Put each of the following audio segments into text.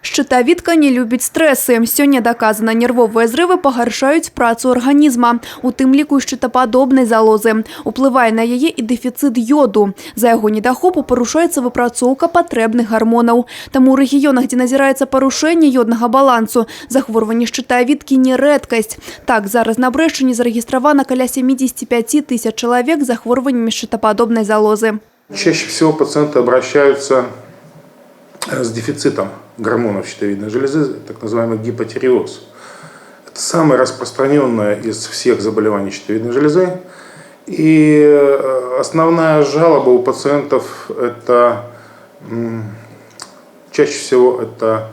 Щитавідка не любить стресы. Сёння доказано, нервовые зрывы пагаршаюць працу организма, у тым ліку щитападобнай залозы. Уплывае на яе і дэфіцыт йоду. За яго недахопу парушаецца выпрацоўка патрэбных гармонаў. Таму ў рэгіёнах, дзе назіраецца парушэнне йоднага балансу, захворванне щитавідкі не рэдкасць. Так, зараз на Брэшчыне зарэгістравана каля 75 тысяч чалавек з захворваннямі щитападобнай залозы. Чаще всего пациенты обращаются с дефицитом гормонов щитовидной железы, так называемый гипотиреоз. Это самое распространенное из всех заболеваний щитовидной железы. И основная жалоба у пациентов это чаще всего это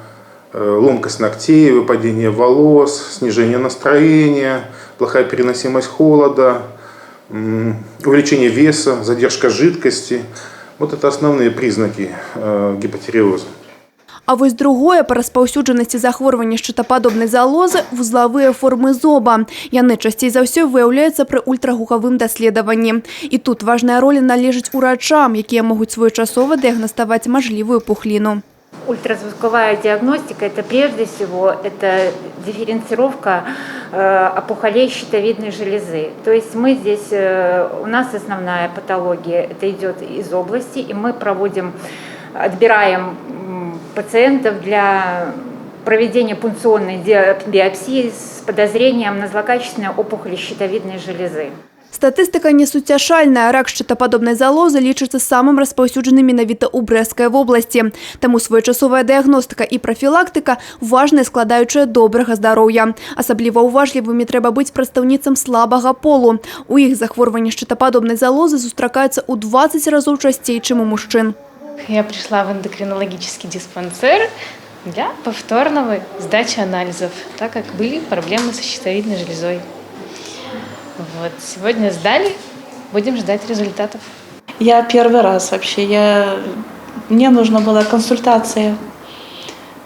ломкость ногтей, выпадение волос, снижение настроения, плохая переносимость холода, увеличение веса, задержка жидкости. Вот это основные признаки гипотиреоза. А вось другое па распаўсюджанасці захворвання щитападобнай залозы – вузлавыя формы зоба. Яны часцей за ўсё выяўляюцца пры ультрагукавым даследаванні. І тут важная роля належыць урачам, якія могуць своечасова дыягнаставаць мажлівую пухліну. Ультразвуковая диагностика – это прежде всего это дифференцировка опухолей щитовидной железы. То есть мы здесь, у нас основная патология, это идет из области, и мы отбираем пациентов для проведения пункционной биопсии с подозрением на злокачественную опухоль щитовидной железы. Статыстыка несуцяшальная. Рак щитападобнай залозы лічыцца самым распаўсюджаным менавіта ў Брэсцкай вобласці. Таму своечасовая дыягностыка і прафілактыка важныя складаючыя добрага здароўя. Асабліва уважлівымі трэба быць прадстаўніцам слабага полу. У іх захворванне щитападобнай залозы сустракаюцца ў 20 разоў часцей, чым у мужчын. Я пришла в эндокринологический диспансер для повторного сдачи анализов, так как были проблемы со щитовидной железой. Вот, сегодня сдали, будем ждать результатов. Я первый раз вообще, мне нужна была консультация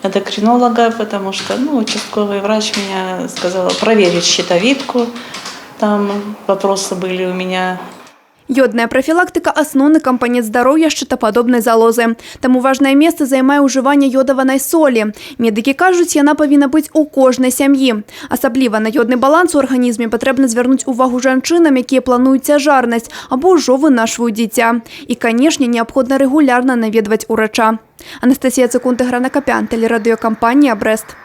эндокринолога, потому что участковый врач меня сказала проверить щитовидку, там вопросы были у меня. Йодная прафілактыка – асноўны кампанент здароўя щитападобнай залозы. Таму важнае месца займае ўжыванне йодаванай солі. Медыкі кажуць, яна павінна быць у кожнай сям'і. Асабліва на йодны баланс у арганізме патрэбна звярнуць увагу жанчынам, якія плануюць цяжарнасць або ўжо вынашваюць дзіця. І, канешне, неабходна рэгулярна наведваць урача. Анастасія Цыкунта, Грана Капян, тэлерадыёкампанія «Брэст».